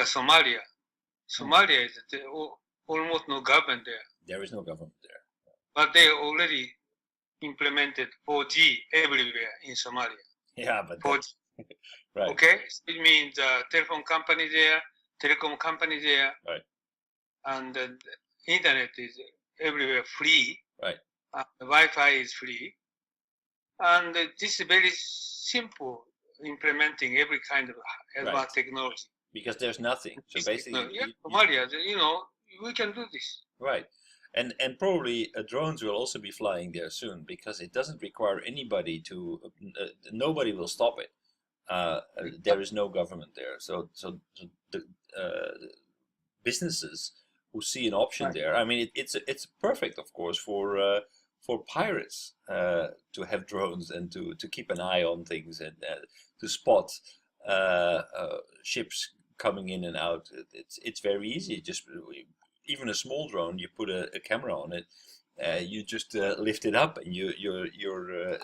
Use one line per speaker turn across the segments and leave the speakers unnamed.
Somalia. Somalia is almost no government there.
There is no government there.
But they already implemented 4G everywhere in Somalia.
Yeah, but
4G.
Right.
Okay, it means telephone company there, telecom company there,
right,
and the internet is everywhere free.
Right.
Wi-Fi is free, and this is very simple implementing every kind of advanced technology.
Because there's nothing. So basically,
Somalia, we can do this.
Right. And probably drones will also be flying there soon, because it doesn't require anybody to. Nobody will stop it. There is no government there, so the businesses who see an option there. I mean, it's perfect, of course, for pirates to have drones and to keep an eye on things and to spot ships coming in and out. It's very easy. Just even a small drone, you put a camera on it, you just lift it up, and you're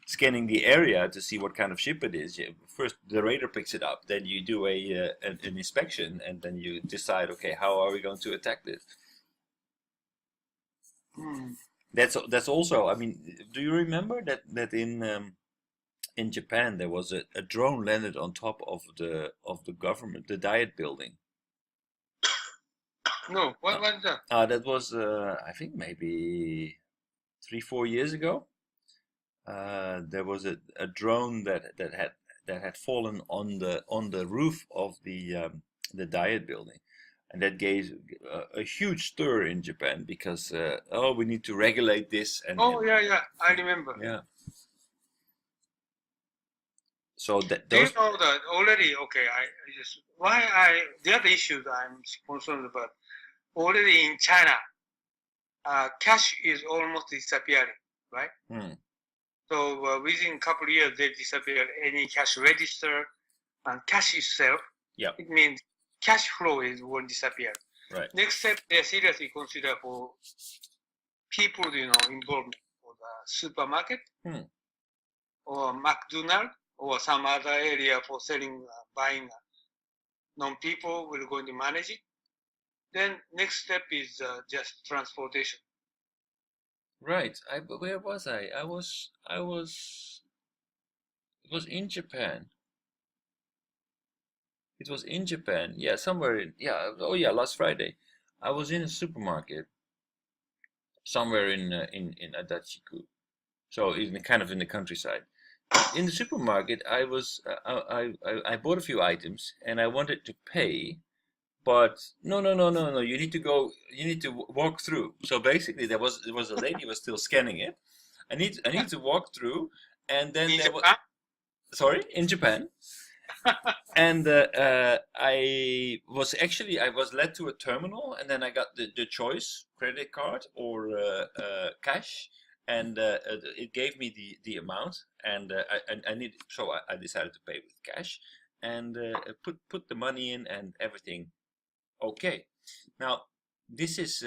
scanning the area to see what kind of ship it is. First, the radar picks it up. Then you do an inspection, and then you decide, okay, how are we going to attack this? That's also. I mean, do you remember that in Japan there was a drone landed on top of the government, the Diet building?
No, what was that?
That was I think maybe 3-4 years ago. There was a drone that had fallen on the roof of the Diet building, and that gave a huge stir in Japan, because we need to regulate this.
Yeah, I remember.
Yeah. So
do you know that already? Okay, the other issues I'm concerned about. Already in China, cash is almost disappearing, right? So within a couple of years, they disappear any cash register, and cash itself.
Yeah.
It means cash flow will disappear.
Right.
Next step, they seriously consider for people, involvement for the supermarket, or McDonald's, or some other area for selling, buying. Non-people will going to manage it. Then next step is just transportation.
Right. Where was I? I was. It was in Japan. It was in Japan. Yeah, somewhere in. Yeah. Oh yeah, last Friday, I was in a supermarket somewhere in Adachiku, so in the countryside. In the supermarket, I was. I bought a few items, and I wanted to pay. But no. You need to go. You need to walk through. So basically, there was a lady who was still scanning it. I need to walk through, and then there was. Sorry, in Japan. And I was led to a terminal, and then I got the choice: credit card or cash, and it gave me the amount, and I decided to pay with cash, and put the money in and everything. Okay, now this is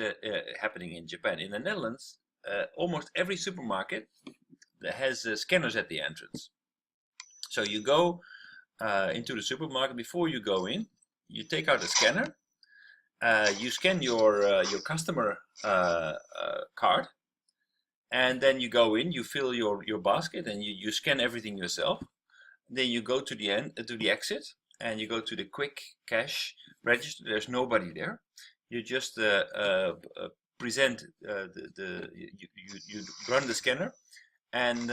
happening in Japan. In the Netherlands, almost every supermarket has scanners at the entrance. So you go into the supermarket. Before you go in, you take out a scanner. You scan your customer card, and then you go in. You fill your basket, and you scan everything yourself. Then you go to the exit, and you go to the quick cash register. There's nobody there. You just present you run the scanner, and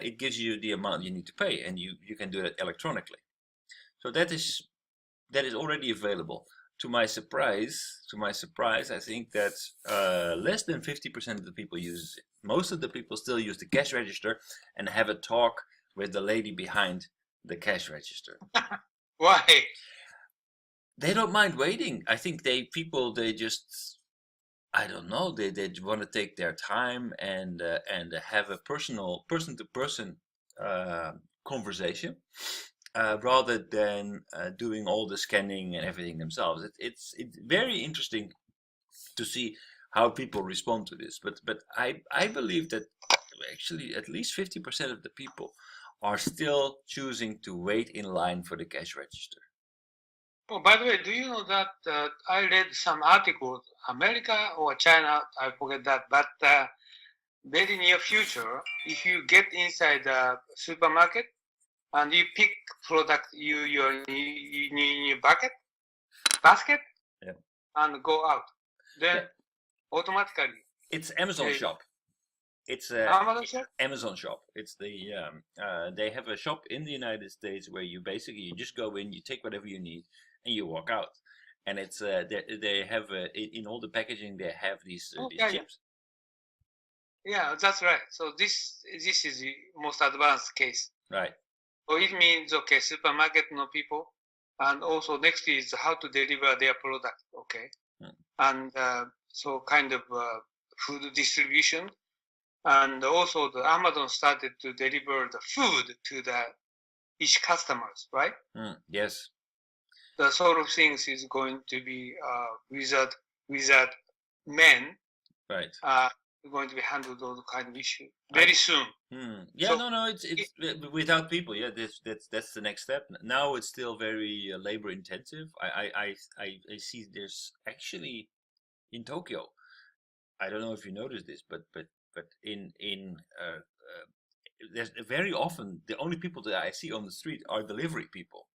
it gives you the amount you need to pay, and you can do that electronically. So that is already available. To my surprise, I think that less than 50% of the people use it. Most of the people still use the cash register and have a talk with the lady behind the cash register.
Why?
They don't mind waiting. I think they just, I don't know, they want to take their time and have a person-to-person conversation rather than doing all the scanning and everything themselves. It's very interesting to see how people respond to this. But I believe that actually at least 50% of the people are still choosing to wait in line for the cash register.
Oh, by the way, do you know that I read some articles, America or China, I forget that, but very near future, if you get inside the supermarket and you pick product in your basket,
yeah,
and go out, then
yeah.
automatically
It's Amazon Shop. It's
Amazon Shop.
Amazon Shop. It's they have a shop in the United States where you just go in, you take whatever you need, and you walk out. And it's they have in all the packaging they have these chips.
Yeah, that's right. So this is the most advanced case.
Right.
So it means okay, supermarket no people, and also next is how to deliver their product. Okay, and so kind of food distribution, and also the Amazon started to deliver the food to the each customers, right?
Yes.
The sort of things is going to be wizard men,
right?
Going to be handled those kind of issues very soon.
Yeah, so, no, it's without people. Yeah, that's the next step. Now it's still very labor intensive. I see there's actually in Tokyo. I don't know if you noticed this, but in there's very often the only people that I see on the street are delivery people.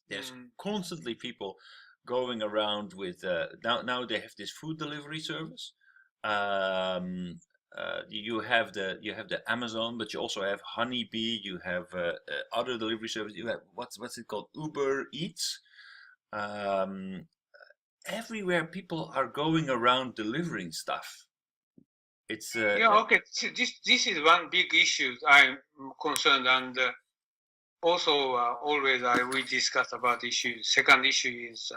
There's constantly people going around with now they have this food delivery service. You have the Amazon, but you also have Honeybee. You have other delivery services. You have what's it called? Uber Eats. Everywhere people are going around delivering stuff. It's
okay. This is one big issue I'm concerned, and also always we discuss about issues. Second issue is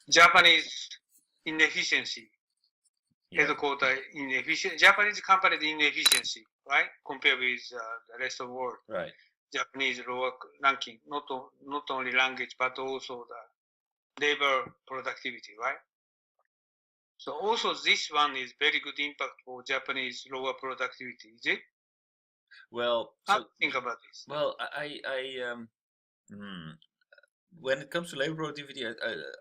Japanese inefficiency. Headquarter inefficient. Japanese company inefficiency, right? Compared with the rest of the world.
Right.
Japanese lower ranking, not only language but also the labor productivity, right? So also this one is very good impact for Japanese lower productivity, is it?
Well,
how do you think about this?
Well, when it comes to labor productivity,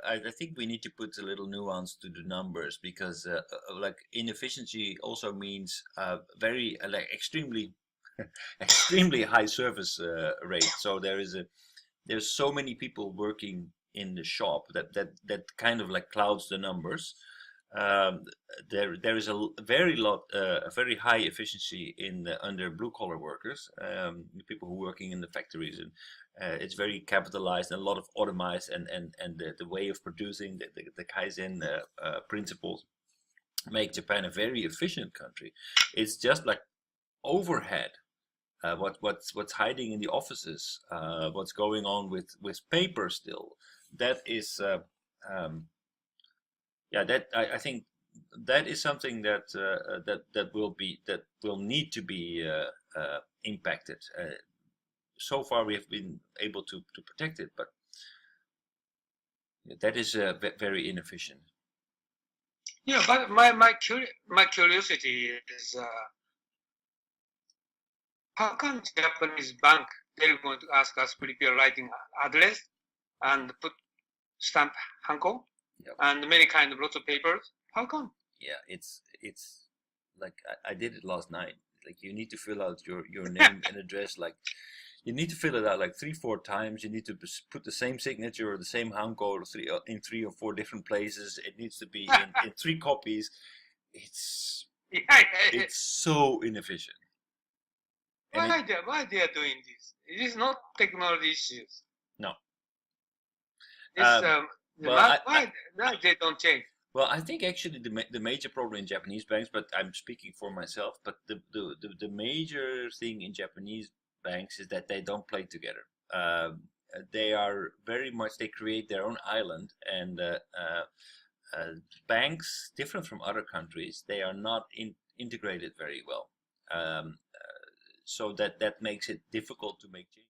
I think we need to put a little nuance to the numbers because like inefficiency also means very like extremely extremely high service rate. So there's so many people working in the shop that kind of like clouds the numbers. There is a very high efficiency in under blue collar workers, the people who are working in the factories, and it's very capitalized and a lot of automized, and the way of producing the Kaizen principles make Japan a very efficient country. It's just like overhead. What's hiding in the offices, what's going on with paper still, that is that I think that is something that will need to be impacted. So far we have been able to protect it, but that is very inefficient.
Yeah, but my curiosity is how come Japanese bank they're going to ask us to prepare writing address and put stamp hanko? Yep. And many kind of lots of papers. How come?
Yeah, it's like I did it last night. Like you need to fill out your name and address. Like you need to fill it out like 3-4 times. You need to put the same signature or the same hanko in 3 or 4 different places. It needs to be in 3 copies. It's so inefficient.
Why they are doing this? It is not technology issues.
No.
Why they don't change?
Well, I think actually the major problem in Japanese banks, but I'm speaking for myself, but the major thing in Japanese banks is that they don't play together. They are very much, they create their own island, and banks, different from other countries, they are not integrated very well. So that makes it difficult to make changes.